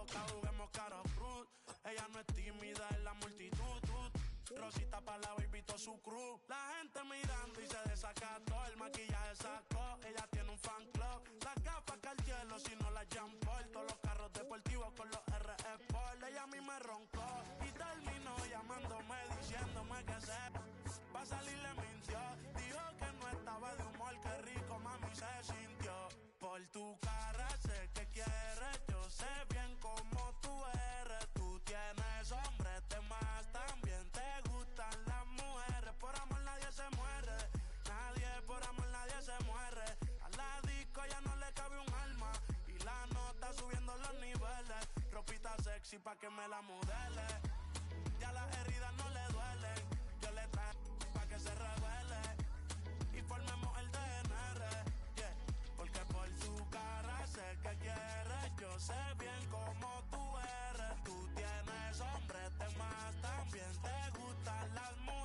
caduguemos caro cruz. Ella no es tímida en la multitud. Rosita para la baby to su cruz. La gente mirando y se desacató. El maquillaje sacó. Ella tiene un fan club. Las gafas Cartier, si no las Jean Paul. Todos los carros deportivos con los RE Sport. Ella a mí me roncó y terminó llamándome diciéndome que se pa' salir le mintió. Dijo que no estaba de humor. Qué rico mami se sintió. Por tu cara sé que quieres. Yo sé bien cómo tú eres. Tú tienes hombre, te más también te gustan las mujeres. Por amor nadie se muere. Nadie, por amor nadie se muere. A la disco ya no le cabe un alma. Y la nota subiendo los niveles. Ropita sexy pa' que me la modele. Ya las heridas no le duelen. Yo le traje pa' que se revele. Y formemos el DNR, yeah. Porque por tu cara sé que quieres. Yo sé bien cómo tú eres. Tú tienes hombre, te más también te gustan las mujeres.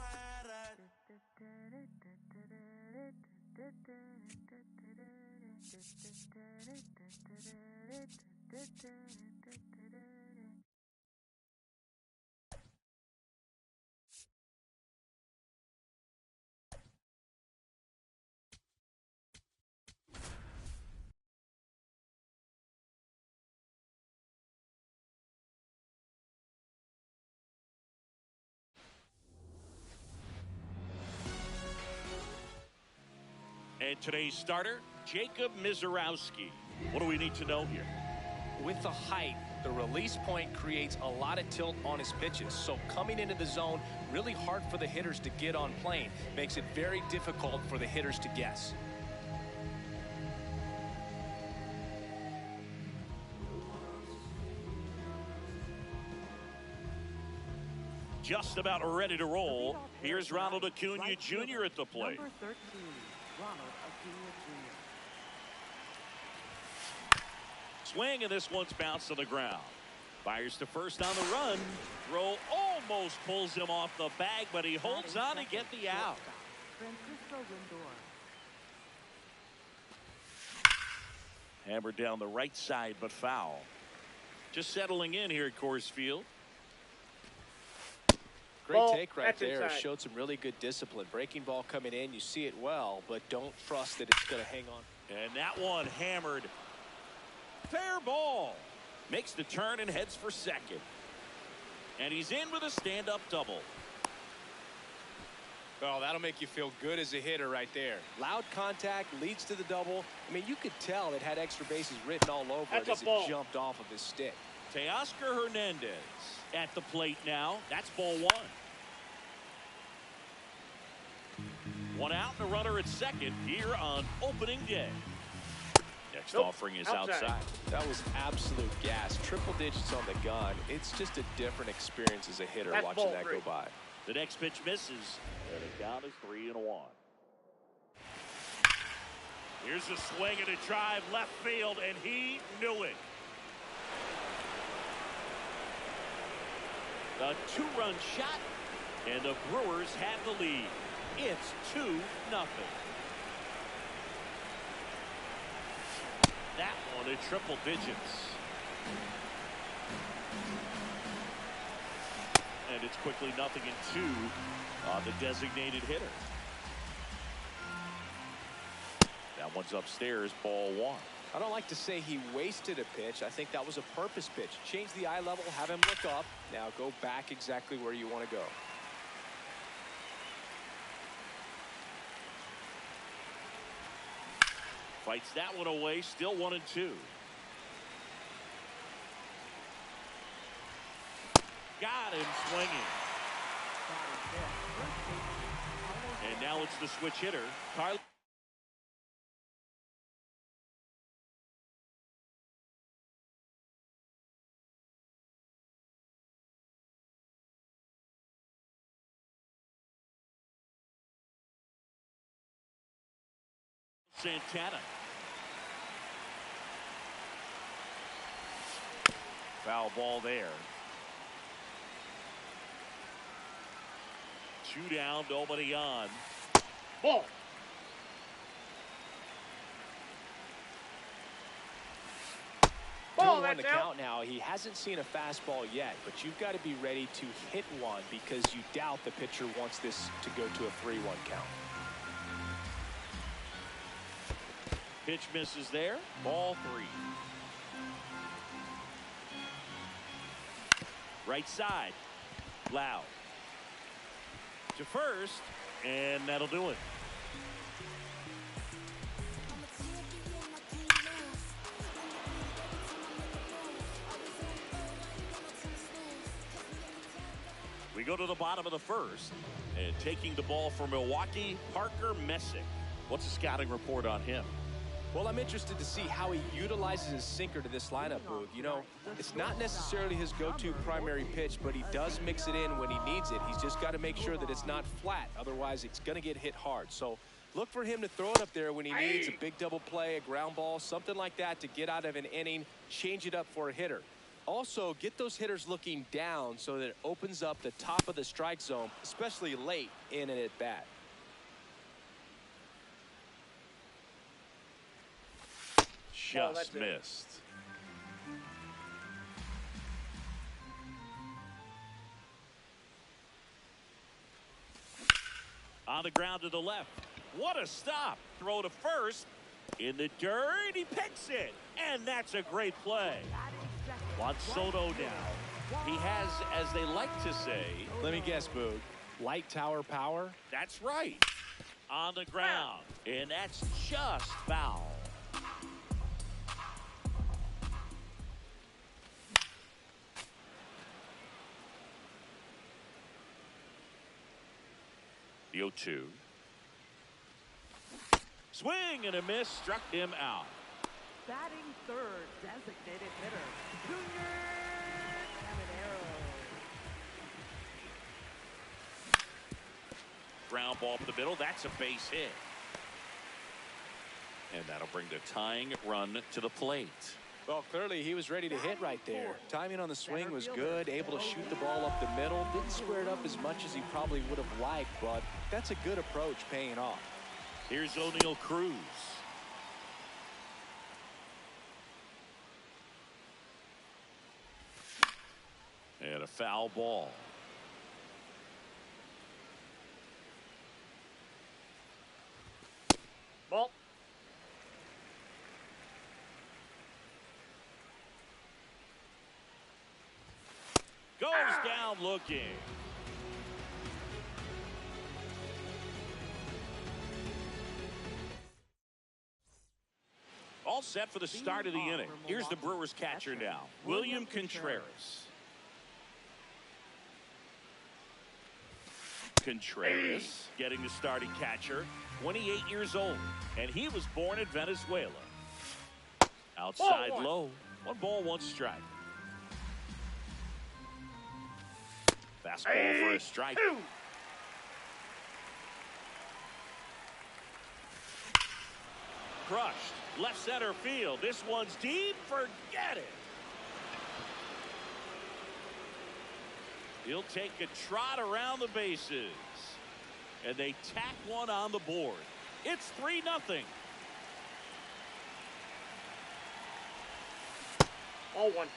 And today's starter, Jacob Mizorowski. What do we need to know here? With the height, the release point creates a lot of tilt on his pitches. So coming into the zone, really hard for the hitters to get on plane. Makes it very difficult for the hitters to guess. Just about ready to roll. Here's Ronald Acuna Jr. at the plate. Number 13, Ronald Acuna Jr. Swing, and this one's bounced to the ground. Fires to first on the run. Throw almost pulls him off the bag, but he holds on to get the out. Francisco Lindor. Hammered down the right side, but foul. Just settling in here at Coors Field. Great take right there. Showed some really good discipline. Breaking ball coming in, you see it well, but don't trust that it's going to hang on. And that one hammered. Fair ball. Makes the turn and heads for second. And he's in with a stand-up double. Oh, that'll make you feel good as a hitter right there. Loud contact leads to the double. I mean, you could tell it had extra bases written all over it as it jumped off of his stick. Teoscar Hernandez at the plate now. That's ball one. One out and a runner at second here on opening day. Next offering is outside. That was absolute gas. Triple digits on the gun. It's just a different experience as a hitter watching that go by. The next pitch misses. And the count is 3-1. Here's a swing and a drive left field, and he knew it. A two-run shot, and the Brewers have the lead. It's 2-0. That one at triple digits. And it's quickly 0-2 on the designated hitter. That one's upstairs, ball one. I don't like to say he wasted a pitch. I think that was a purpose pitch. Change the eye level, have him look up. Now go back exactly where you want to go. Fights that one away, still 1-2. Got him swinging. And now it's the switch hitter, Carlos Santana. Foul ball there. 2 down, nobody on. Ball. 2-1 to count now. He hasn't seen a fastball yet, but you've got to be ready to hit one because you doubt the pitcher wants this to go to a 3-1 count. Pitch misses there. Ball 3. Right side. Loud. To first, and that'll do it. We go to the bottom of the first, and taking the ball for Milwaukee, Parker Messick. What's the scouting report on him? Well, I'm interested to see how he utilizes his sinker to this lineup, Boog. You know, it's not necessarily his go-to primary pitch, but he does mix it in when he needs it. He's just got to make sure that it's not flat. Otherwise, it's going to get hit hard. So look for him to throw it up there when he needs a big double play, a ground ball, something like that to get out of an inning, change it up for a hitter. Also, get those hitters looking down so that it opens up the top of the strike zone, especially late in an at-bat. Just missed. On the ground to the left. What a stop. Throw to first. In the dirt. He picks it. And that's a great play. Juan Soto now. He has, as they like to say. Let me guess, Boog. Light tower power? That's right. On the ground. And that's just foul. The 0-2. Swing and a miss, struck him out. Batting third, designated hitter, Junior Caminero. Ground ball up the middle, that's a base hit. And that'll bring the tying run to the plate. Well, clearly he was ready to hit right there. Timing on the swing was good, able to shoot the ball up the middle. Didn't square it up as much as he probably would have liked, but that's a good approach paying off. Here's O'Neal Cruz. And a foul ball. Ball. Goes down looking. All set for the start of the inning. Here's the Brewers catcher now, William Contreras. Contreras getting the starting catcher, 28 years old, and he was born in Venezuela. Outside low, 1 ball, 1 strike. Fastball for a strike. Crushed. Left center field. This one's deep. Forget it. He'll take a trot around the bases. And they tack one on the board. It's 3-0. All one.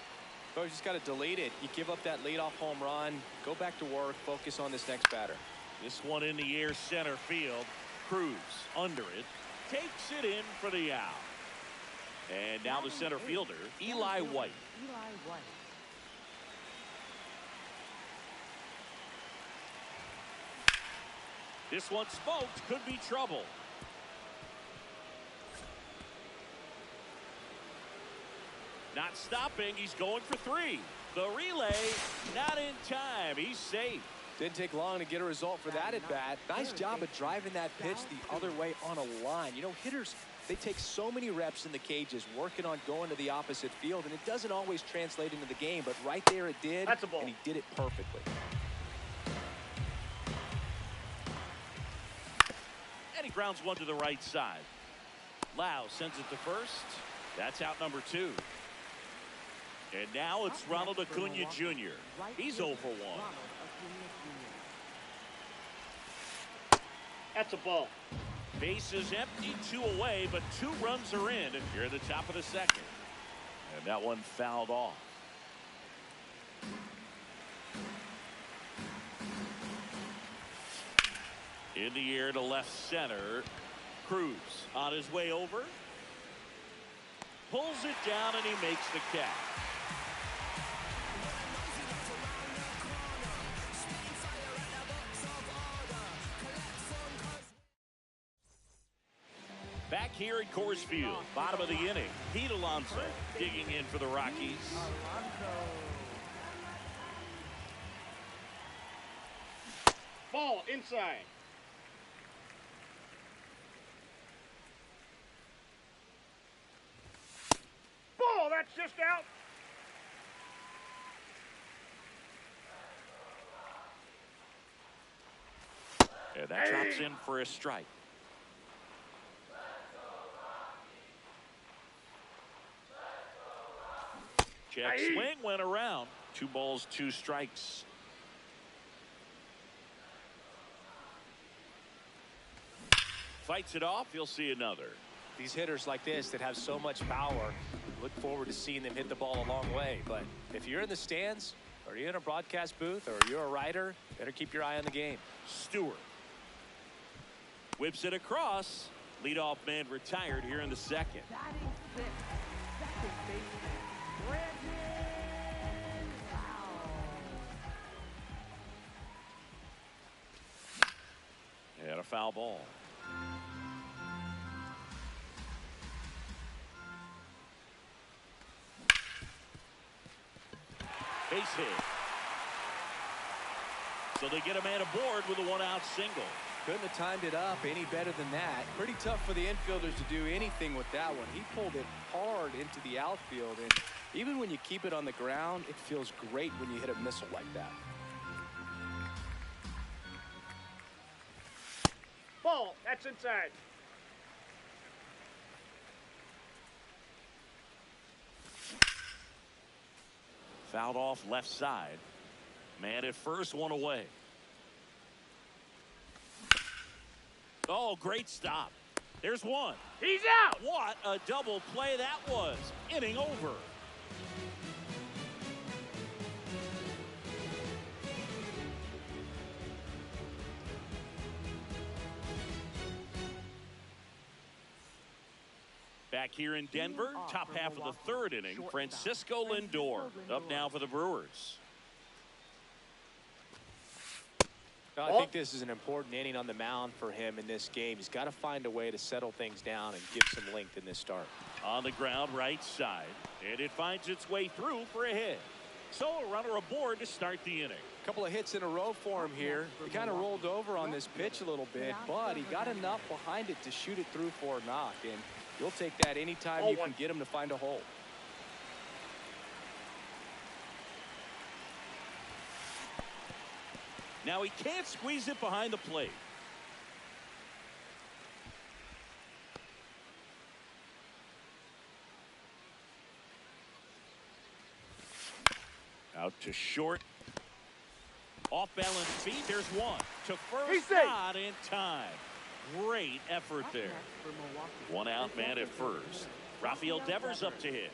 So you just got to delete it. You give up that leadoff home run. Go back to work. Focus on this next batter. This one in the air, center field. Cruz under it. Takes it in for the out. And now the center fielder, Eli White. Eli White. This one smoked, could be trouble. Not stopping, he's going for 3. The relay, not in time, he's safe. Didn't take long to get a result for that at bat. Nice job of driving that pitch the other way on a line. You know, hitters, they take so many reps in the cages working on going to the opposite field, and it doesn't always translate into the game, but right there it did. That's a ball. And he did it perfectly. And he grounds one to the right side. Lau sends it to first. That's out number 2. And now it's Ronald Acuna Jr. He's 0 for 1. That's a ball. Base is empty, 2 away, but 2 runs are in. Here at the top of the second. And that one fouled off. In the air to left center. Cruz on his way over. Pulls it down and he makes the catch. Back here at Coors Field, bottom of the inning, Pete Alonso digging in for the Rockies. Ball inside. Ball, that's just out. And that drops in for a strike. Check swing went around. 2 balls, 2 strikes. Fights it off. You'll see another. These hitters like this that have so much power, look forward to seeing them hit the ball a long way. But if you're in the stands, or you're in a broadcast booth, or you're a writer, better keep your eye on the game. Stewart whips it across. Leadoff man retired here in the second. Batting 6th, second baseman, Brandon Fowl. And a foul ball. Base hit. So they get a man aboard with a 1-out single. Couldn't have timed it up any better than that. Pretty tough for the infielders to do anything with that one. He pulled it hard into the outfield, and even when you keep it on the ground, it feels great when you hit a missile like that. Ball, that's inside. Fouled off left side. Man at first, 1 away. Oh, great stop. There's 1. He's out. What a double play that was. Inning over. Back here in Denver, top half of the 3rd inning, Francisco Lindor up now for the Brewers. I think this is an important inning on the mound for him in this game. He's got to find a way to settle things down and give some length in this start. On the ground, right side, and it finds its way through for a hit. So a runner aboard to start the inning. A couple of hits in a row for him here. He kind of rolled over on this pitch a little bit, but he got enough behind it to shoot it through for a knock, and you'll take that anytime you can get him to find a hole. Now he can't squeeze it behind the plate. Out to short. Off balance feet. There's 1. To first, not in time. Great effort there. 1 out, man at first. Rafael Devers up to hit.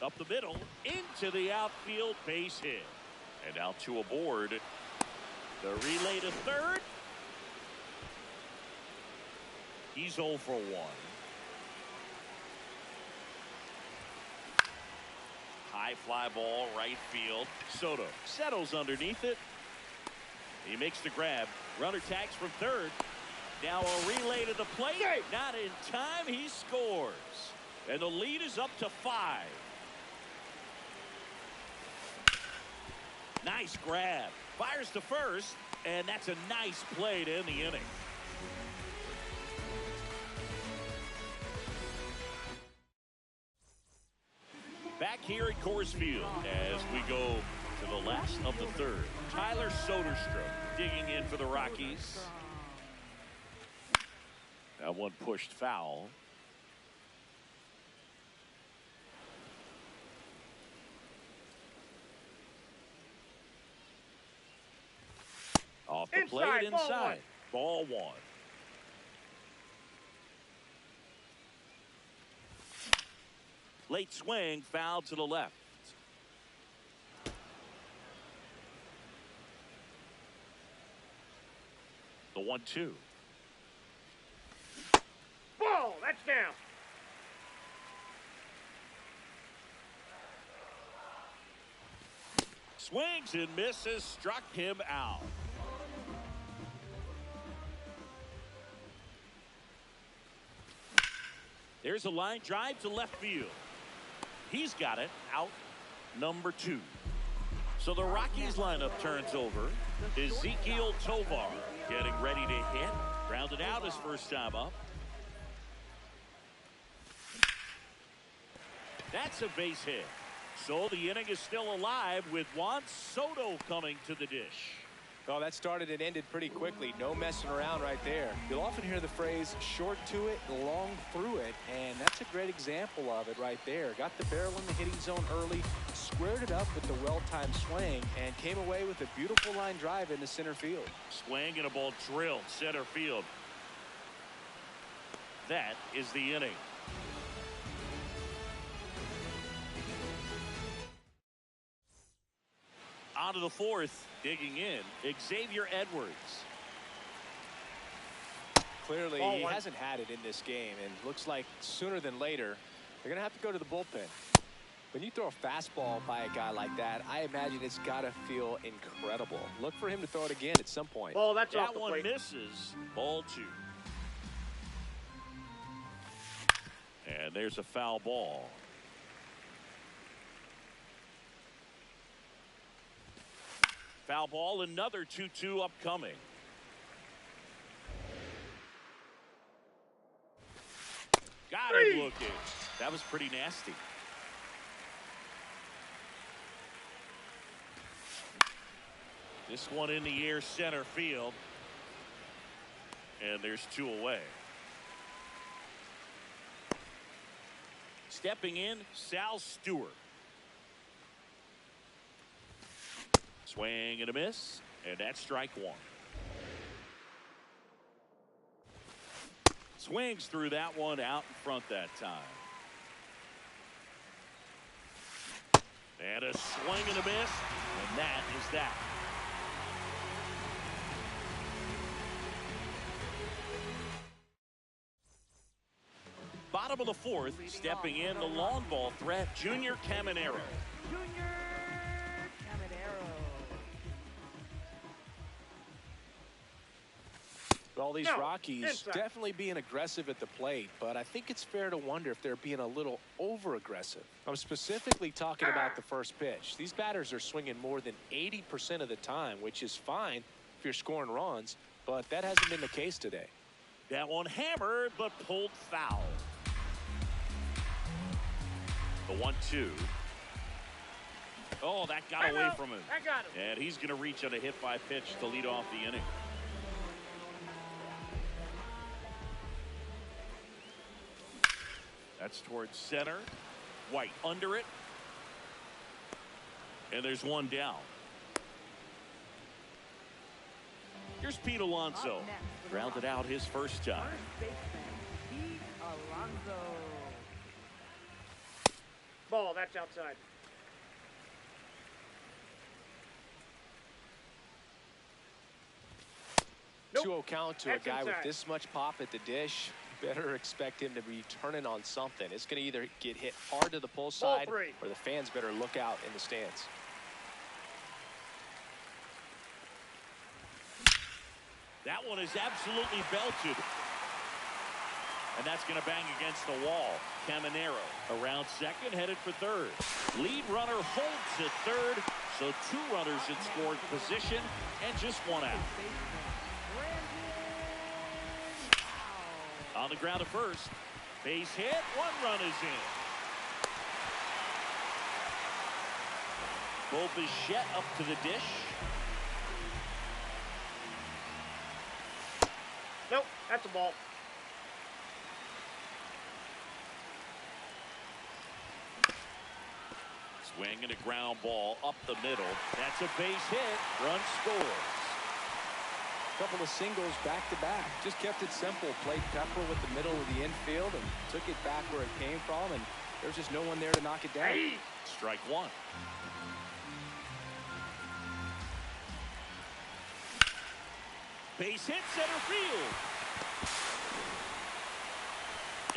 Up the middle, into the outfield, base hit. And now 2 aboard. The relay to third. He's 0 for 1. High fly ball, right field. Soto settles underneath it. He makes the grab. Runner tags from third. Now a relay to the plate. Not in time. He scores. And the lead is up to 5. Nice grab. Fires to first. And that's a nice play to end the inning. Back here at Coors Field as we go to the last of the 3rd. Tyler Soderstrom digging in for the Rockies. That one pushed foul. Off the plate inside. Ball 1. Late swing, foul to the left. The 1-2. Ball, that's down. Swings and misses, struck him out. There's a line drive to left field. He's got it, out number 2. So the Rockies lineup turns over. Ezekiel Tovar getting ready to hit. Grounded out his first time up. That's a base hit. So the inning is still alive with Juan Soto coming to the dish. Oh, that started and ended pretty quickly. No messing around right there. You'll often hear the phrase short to it, long through it, and that's a great example of it right there. Got the barrel in the hitting zone early, squared it up with the well-timed swing, and came away with a beautiful line drive into center field. Swing and a ball drilled center field. That is the inning. On to the 4th, digging in, Xavier Edwards. Clearly, he hasn't had it in this game, and looks like sooner than later, they're going to have to go to the bullpen. When you throw a fastball by a guy like that, I imagine it's got to feel incredible. Look for him to throw it again at some point. Ball, that's off That the one plate. misses. Ball 2. And there's a foul ball. Foul ball, another 2-2 upcoming. Got him looking. That was pretty nasty. This one in the air, center field. And there's 2 away. Stepping in, Sal Stewart. Swing and a miss, and that's strike 1. Swings through that one out in front that time. And a swing and a miss, and that is that. Bottom of the 4th, stepping in the long ball threat, Junior Caminero. Junior Caminero. All these No, Rockies inside. definitely being aggressive at the plate, but I think it's fair to wonder if they're being a little over-aggressive. I'm specifically talking about the first pitch. These batters are swinging more than 80% of the time, which is fine if you're scoring runs, but that hasn't been the case today. That one hammered, but pulled foul. The 1-2. Oh, that got away from him. I got him. And he's going to reach on a hit by pitch to lead off the inning. That's towards center. White under it. And there's one down. Here's Pete Alonso. Grounded out his first time. First baseman, Pete Alonso. Ball, that's outside. Nope. 2-0 count to a That's guy with inside. this much pop at the dish. Better expect him to be turning on something. It's going to either get hit hard to the pull side, Ball 3. or the fans better look out in the stands. That one is absolutely belted. And that's going to bang against the wall. Caminero around second, headed for third. Lead runner holds at third, so 2 runners in scored position and just 1 out. On the ground at first. Base hit, 1 run is in. Bo Bichette up to the dish. Nope, that's a ball. Swing and a ground ball up the middle. That's a base hit. Run scores. Couple of singles back-to-back. Just kept it simple. Played Pepper with the middle of the infield and took it back where it came from. And There's just no one there to knock it down. Strike one. Base hit center field.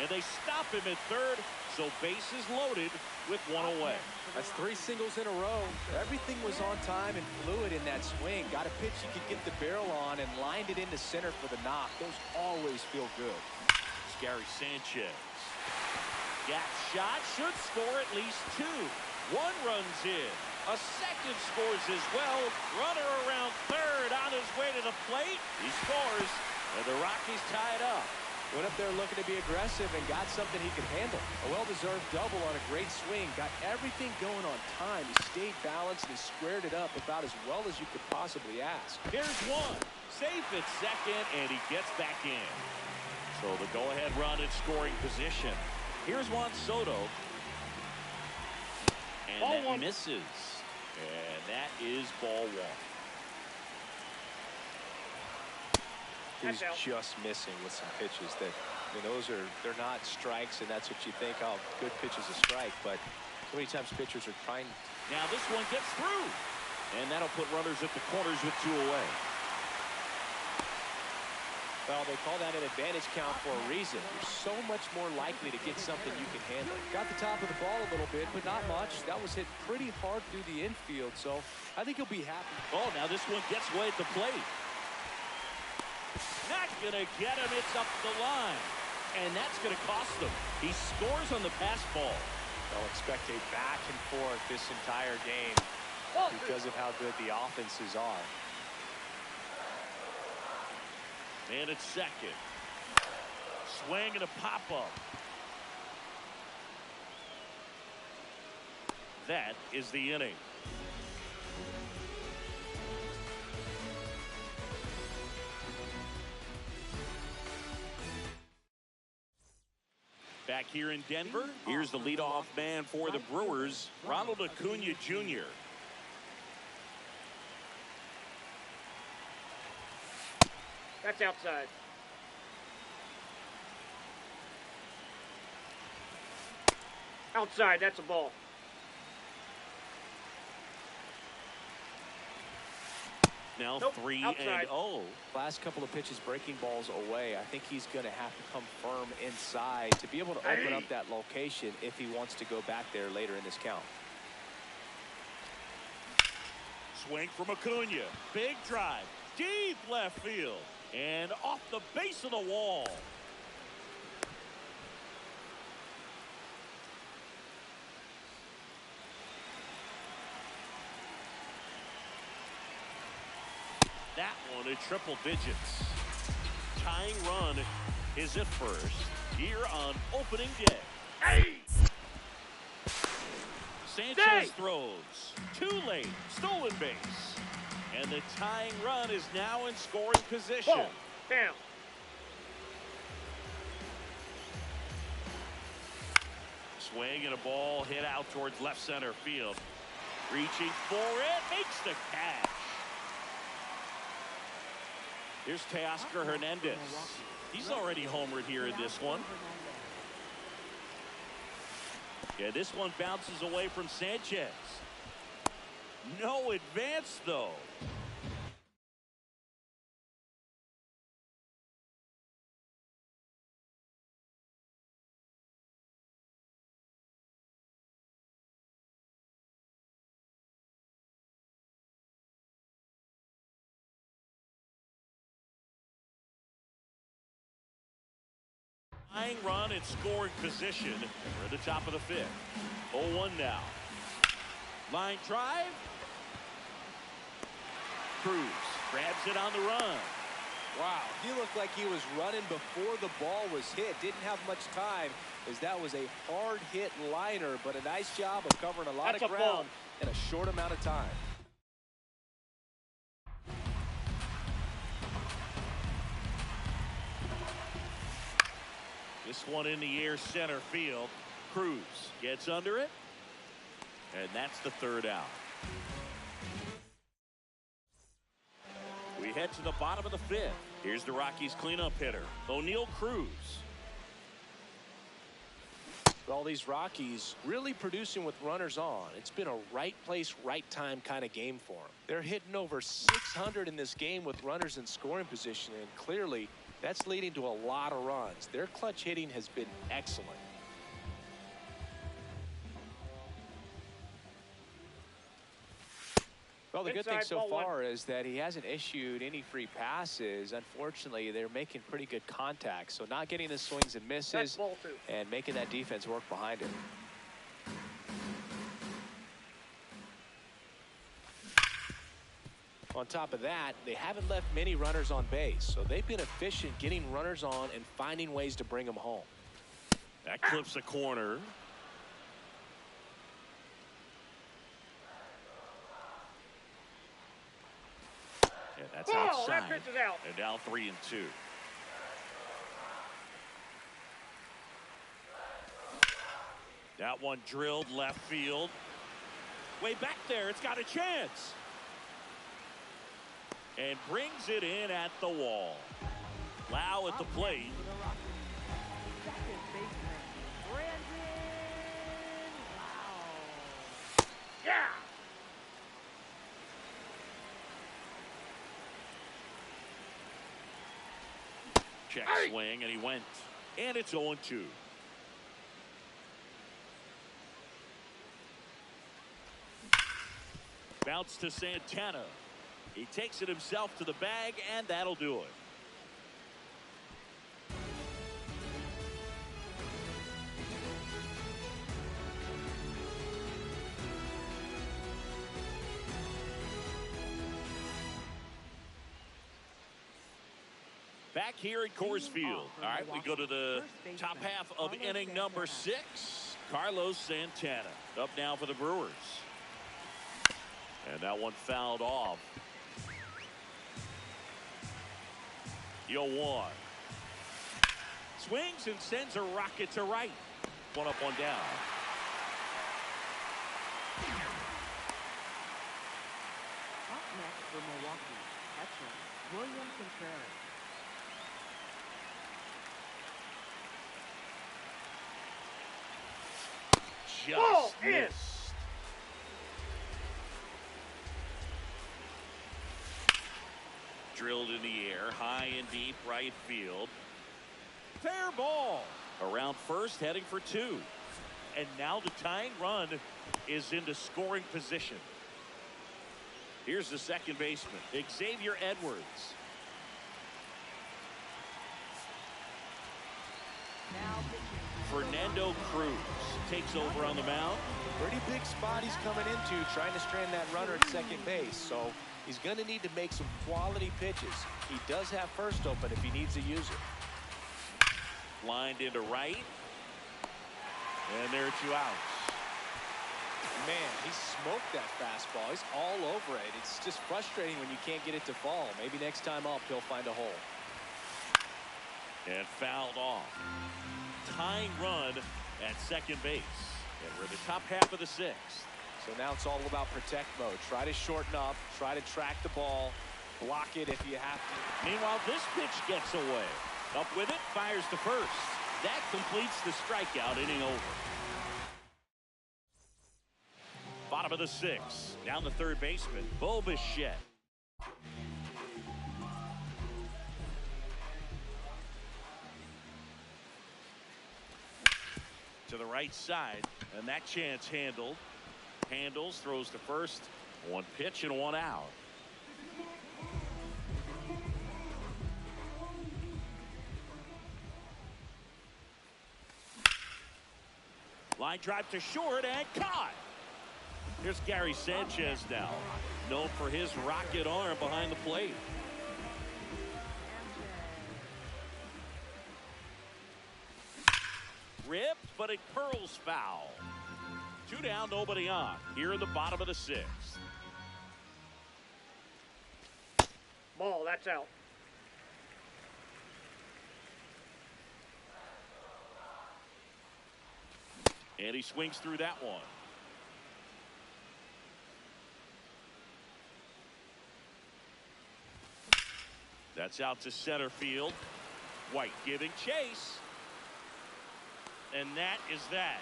And they stop him at third, so bases loaded with one away. That's 3 singles in a row. Everything was on time and fluid in that swing. Got a pitch you could get the barrel on and lined it into center for the knock. Those always feel good. Gary Sanchez. Gap shot should score at least 2. 1 runs in. A second scores as well. Runner around third on his way to the plate. He scores, and the Rockies tie it up. Went up there looking to be aggressive and got something he could handle. A well-deserved double on a great swing. Got everything going on time. He stayed balanced and he squared it up about as well as you could possibly ask. Here's one. Safe at second, and he gets back in. So the go-ahead run in scoring position. Here's Juan Soto. And Ball that one. misses. And that is ball 1. He's That's out. just missing with some pitches that, I mean, they're not strikes, and that's what you think, oh, good pitch is a strike, but so many times pitchers are trying. Now this one gets through. And that'll put runners at the corners with 2 away. Well, they call that an advantage count for a reason. You're so much more likely to get something you can handle. Got the top of the ball a little bit, but not much. That was hit pretty hard through the infield, so I think he'll be happy. Oh, now this one gets way at the plate. Not gonna get him. It's up the line. And that's gonna cost them. He scores on the pass ball. They'll expect a back and forth this entire game because of how good the offenses are. And it's second. Swing and a pop-up. That is the inning. Back here in Denver, here's the leadoff man for the Brewers, Ronald Acuna Jr. That's outside. Outside, that's a ball. Now Nope, 3-0. Last couple of pitches breaking balls away. I think he's going to have to come firm inside to be able to open up that location if he wants to go back there later in this count. Swing from Acuna. Big drive. Deep left field. And off the base of the wall. That one in triple digits. Tying run is at first here on opening day. Sanchez throws. Too late. Stolen base. And the tying run is now in scoring position. Ball. Down. Swing and a ball hit out towards left center field. Reaching for it. Makes the catch. Here's Teoscar Hernandez. He's already homered here in this one. Yeah, this one bounces away from Sanchez. No advance, though. Tying run in scoring position. We're at the top of the 5th. 0-1 now. Line drive. Cruz grabs it on the run. Wow, he looked like he was running before the ball was hit. Didn't have much time as that was a hard hit liner, but a nice job of covering a lot of ground in a short amount of time. This one in the air center field. Cruz gets under it. And that's the 3rd out. We head to the bottom of the 5th. Here's the Rockies cleanup hitter, O'Neal Cruz. Well, these Rockies really producing with runners on. It's been a right place, right time kind of game for them. They're hitting over 600 in this game with runners in scoring position, and clearly that's leading to a lot of runs. Their clutch hitting has been excellent. Well, the good thing so far is that he hasn't issued any free passes. Unfortunately, they're making pretty good contact, so not getting the swings and misses and making that defense work behind him. On top of that, they haven't left many runners on base, so they've been efficient getting runners on and finding ways to bring them home. That clips a corner. And that's outside. That pitch is out. And now 3-2. That one drilled left field. Way back there, it's got a chance. And brings it in at the wall. Lau at the plate. Second baseman, Brandon Lau. Yeah. Check swing, and he went. And it's 0-2. Bounce to Santana. He takes it himself to the bag, and that'll do it. Back here at Coors Field. All right, we go to the top half of inning number 6. Carlos Santana up now for the Brewers. And that one fouled off. 0-1. Swings and sends a rocket to right. One up, one down. Up next for Milwaukee, catcher William Contreras. Just missed. Drilled in the air, high and deep right field. Fair ball. Around first, heading for 2. And now the tying run is into scoring position. Here's the second baseman, Xavier Edwards. Fernando Cruz takes over on the mound. Pretty big spot he's coming into, trying to strand that runner at second base. So he's going to need to make some quality pitches. He does have first open if he needs to use it. Lined into right. And there are 2 outs. Man, he smoked that fastball. He's all over it. It's just frustrating when you can't get it to fall. Maybe next time up he'll find a hole. And fouled off. Tying run at second base. And we're in the top half of the 6th. So now it's all about protect mode. Try to shorten up. Try to track the ball. Block it if you have to. Meanwhile, this pitch gets away. Up with it, fires to first. That completes the strikeout, inning over. Bottom of the 6th. Down the third baseman, Bo Bichette. To the right side, and that chance handled. Handles, throws to first. 1 pitch and 1 out. Line drive to short and caught. Here's Gary Sanchez now, known for his rocket arm behind the plate. Ripped, but it curls foul. 2 down, nobody on. Here in the bottom of the 6th. Ball, that's out. And he swings through that one. That's out to center field. White giving chase. And that is that.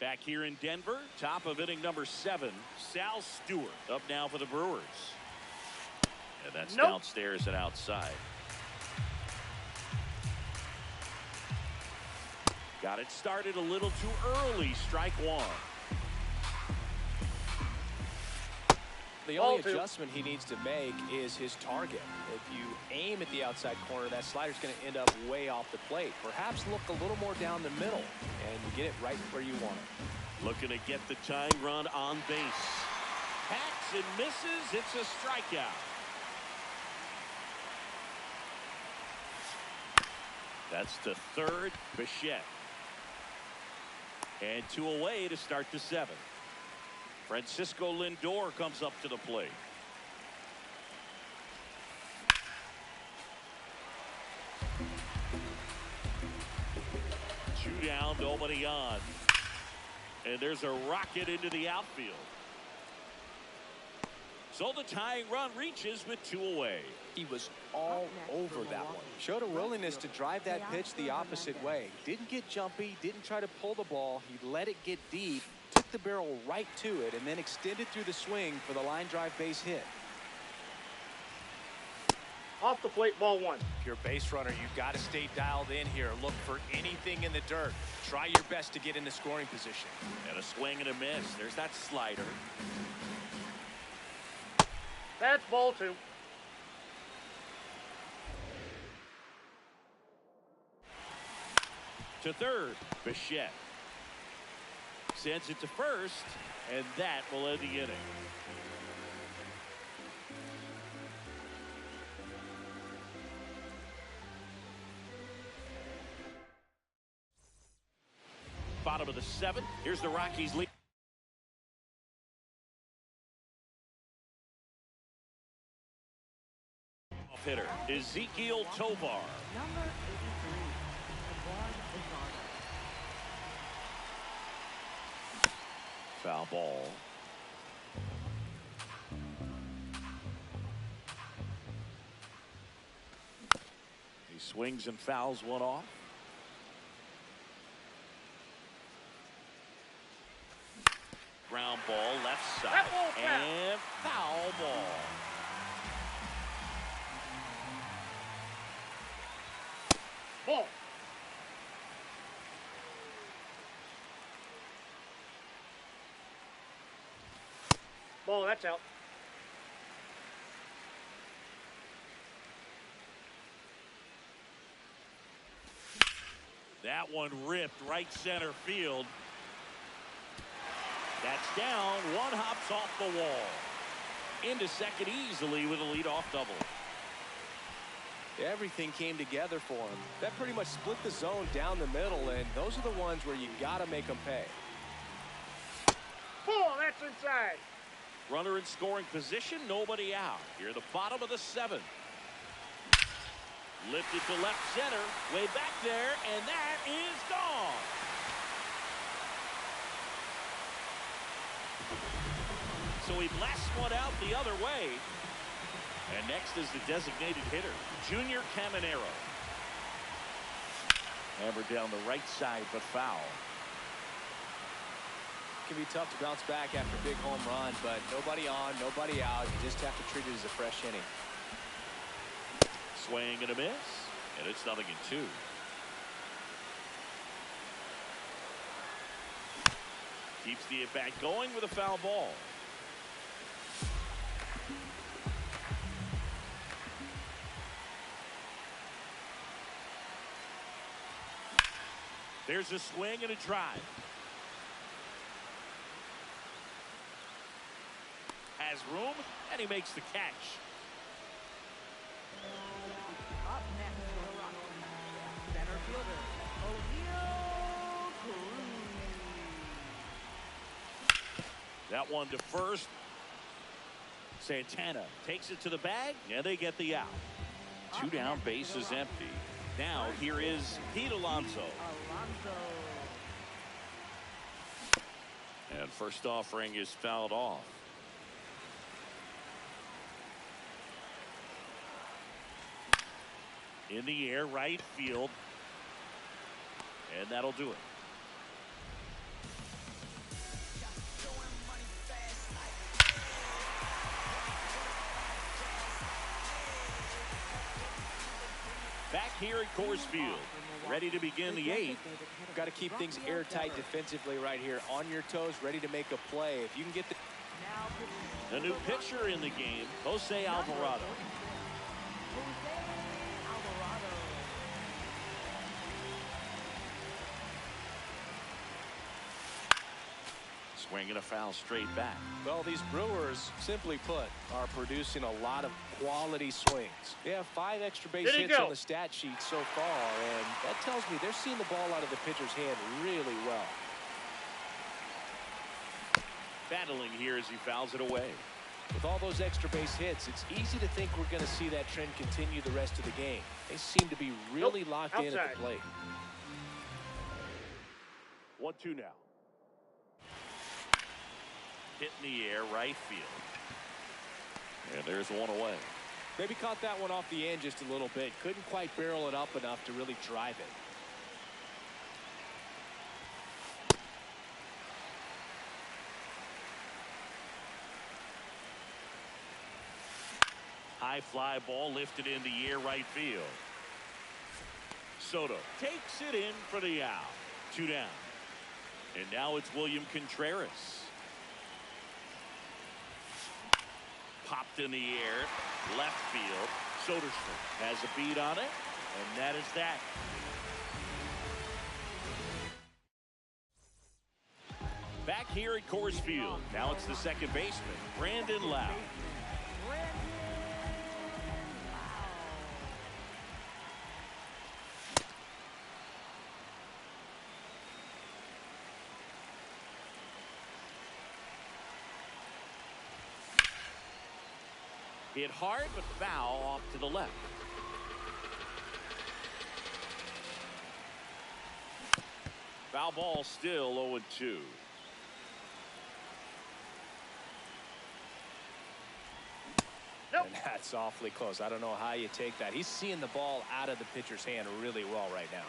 Back here in Denver, top of inning number 7, Sal Stewart up now for the Brewers. And that's downstairs and outside. Got it started a little too early. Strike one. The only adjustment he needs to make is his target. If you aim at the outside corner, that slider's going to end up way off the plate. Perhaps look a little more down the middle and get it right where you want it. Looking to get the tying run on base. Hacks and misses. It's a strikeout. That's to third, Bichette. And 2 away to start the 7th. Francisco Lindor comes up to the plate. Two down, nobody on. And there's a rocket into the outfield. So the tying run reaches with 2 away. He was all over that one. Showed a willingness to drive that pitch the opposite way. Didn't get jumpy, didn't try to pull the ball. He let it get deep, took the barrel right to it, and then extended through the swing for the line drive base hit. Off the plate, ball 1. If you're a base runner, you've got to stay dialed in here. Look for anything in the dirt. Try your best to get in the scoring position. And a swing and a miss. There's that slider. That's ball 2. To third, Bichette. Sends it to first, and that will end the inning. Bottom of the 7th. Here's the Rockies lead. Hitter Ezequiel Tovar. Number 83, Foul ball. He swings and fouls one off. Ground ball left side and foul ball. Ball. Ball, that's out. That one ripped right center field. That's down. One hops off the wall. Into second easily with a leadoff double. Everything came together for him. That pretty much split the zone down the middle, and those are the ones where you got to make them pay. Ball, that's inside. Runner in scoring position, nobody out. Here at the bottom of the 7th. Lifted to left center, way back there, and that is gone. So he blasts one out the other way. And next is the designated hitter, Junior Caminero. Hammered down the right side, but foul. It can be tough to bounce back after a big home run, but nobody on, nobody out. You just have to treat it as a fresh inning. Swing and a miss, and it's 0-2. Keeps the at-bat going with a foul ball. There's a swing and a drive. Has room, and he makes the catch. Up next for the Rockies, center fielder, O'Neill Cruz. That one to first. Santana takes it to the bag, and they get the out. 2 down, base is empty. Now here is Pete Alonso. And first offering is fouled off. In the air, right field. And that'll do it. Back here at Coors Field, ready to begin the 8th. Got to keep things airtight defensively right here. On your toes, ready to make a play. If you can get the new pitcher in the game, Jose Alvarado. Swinging a foul straight back. Well, these Brewers, simply put, are producing a lot of quality swings. They have 5 extra base hits on the stat sheet so far, and that tells me they're seeing the ball out of the pitcher's hand really well. Battling here as he fouls it away. With all those extra base hits, it's easy to think we're going to see that trend continue the rest of the game. They seem to be really locked in at the plate. 1-2 now. Hit in the air, right field. And there's one away. Maybe caught that one off the end just a little bit. Couldn't quite barrel it up enough to really drive it. High fly ball lifted in the air, right field. Soto takes it in for the out. 2 down. And now it's William Contreras. Popped in the air, left field. Soderstrom has a beat on it, and that is that. Back here at Coors Field, now it's the second baseman, Brandon Lowe. Hit hard, but foul off to the left. Foul ball still 0-2. And that's awfully close. I don't know how you take that. He's seeing the ball out of the pitcher's hand really well right now.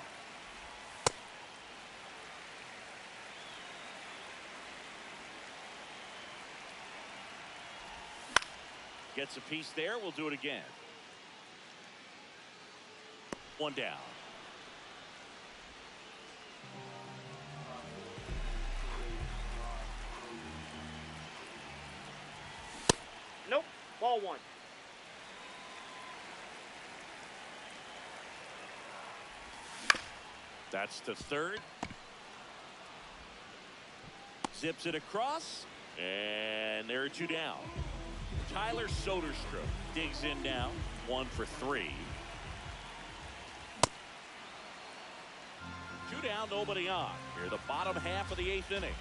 Gets a piece there. We'll do it again. 1 down. Nope. Ball 1. That's the third. Zips it across. And there are 2 down. Tyler Soderstrom digs in now. 1 for 3. 2 down, nobody on. Here, the bottom half of the 8th inning.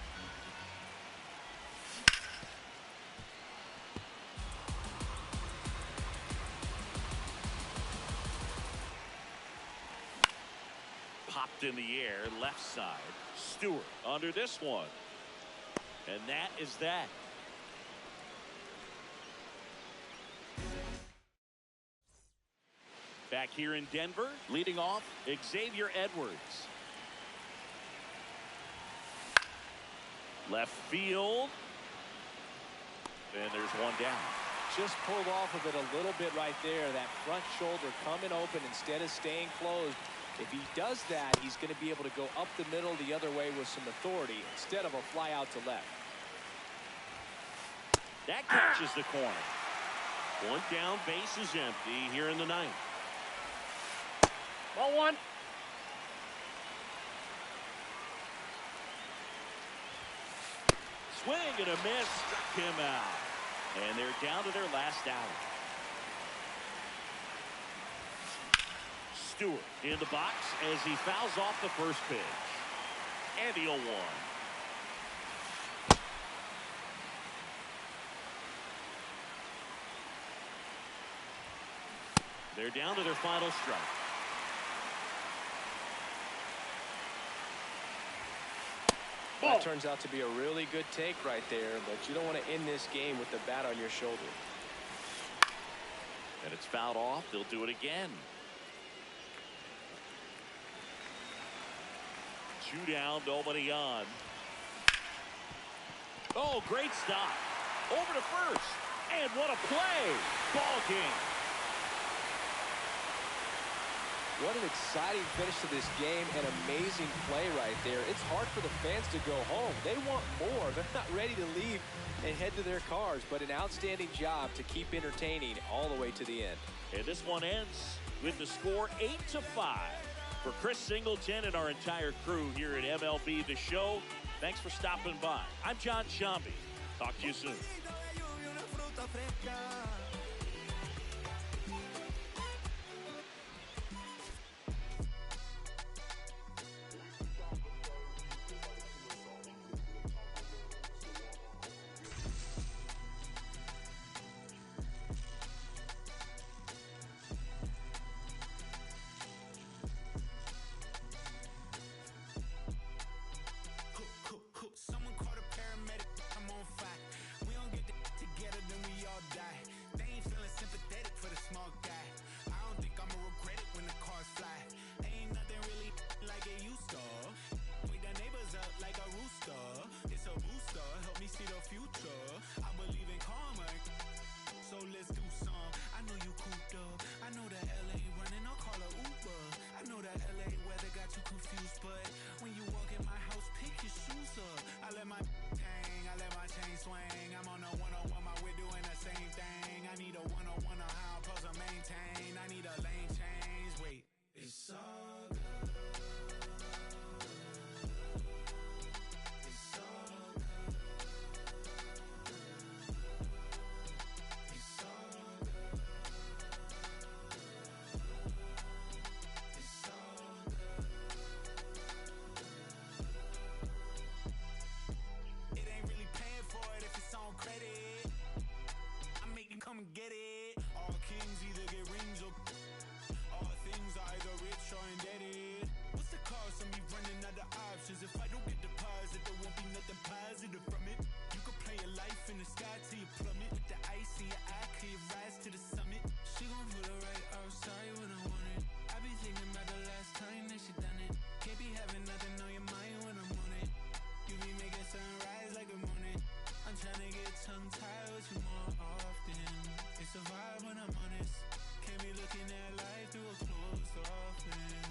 Popped in the air, left side. Stewart under this one. And that is that. Back here in Denver, leading off, Xavier Edwards. Left field. And there's 1 down. Just pulled off of it a little bit right there. That front shoulder coming open instead of staying closed. If he does that, he's going to be able to go up the middle the other way with some authority instead of a fly out to left. That catches the corner. 1 down, base is empty here in the 9th. Ball 1. Swing and a miss, struck him out. And they're down to their last out. Stewart in the box as he fouls off the first pitch. And the 0-1. They're down to their final strike. That turns out to be a really good take right there, but you don't want to end this game with the bat on your shoulder. And it's fouled off. They'll do it again. 2 down, nobody on. Oh, great stop. Over to first. And what a play. Ball game. What an exciting finish to this game. An amazing play right there. It's hard for the fans to go home. They want more. They're not ready to leave and head to their cars, but an outstanding job to keep entertaining all the way to the end. And this one ends with the score 8-5. For Chris Singleton and our entire crew here at MLB The Show, thanks for stopping by. I'm John Shambi. Talk to you soon. Someone call a paramedic, I'm on fire. We don't get together, then we all die. They ain't feeling sympathetic for the small guy. I don't think I'ma regret it when the cars fly. Ain't nothing really like it used to. Wake the neighbors up like a rooster. It's a booster, help me see the future. I believe in karma, so let's do some. I know you cooped up. I know that LA running, I'll call a Uber. I know that LA weather got you confused, but when you walk in my house, pick your shoes up. I let my hang, I let my chain swing. I'm on a 101, my we're doing the same thing. I need a 101 on how I'm supposed to maintain. I need a lane change. Wait, it's all good. It's all good. It's all good. It's all good. It ain't really paying for it if it's on credit. I make you come and get it. All kings either get rings or all things are either rich or indebted. What's the cost of me running out of options? If I don't get deposit, there won't be nothing positive from it. You could play your life in the sky till you plummet. With the ice in your eye, can you rise to the summit? She gon' put it right outside when I want it. I be thinking about the last time that she done it. Can't be having nothing on your mind when I'm on it. You be making sunrise like the morning. I'm trying to get tongue-tied with you more often. It's a vibe when I'm honest. Can't be looking at life through a closed off lens.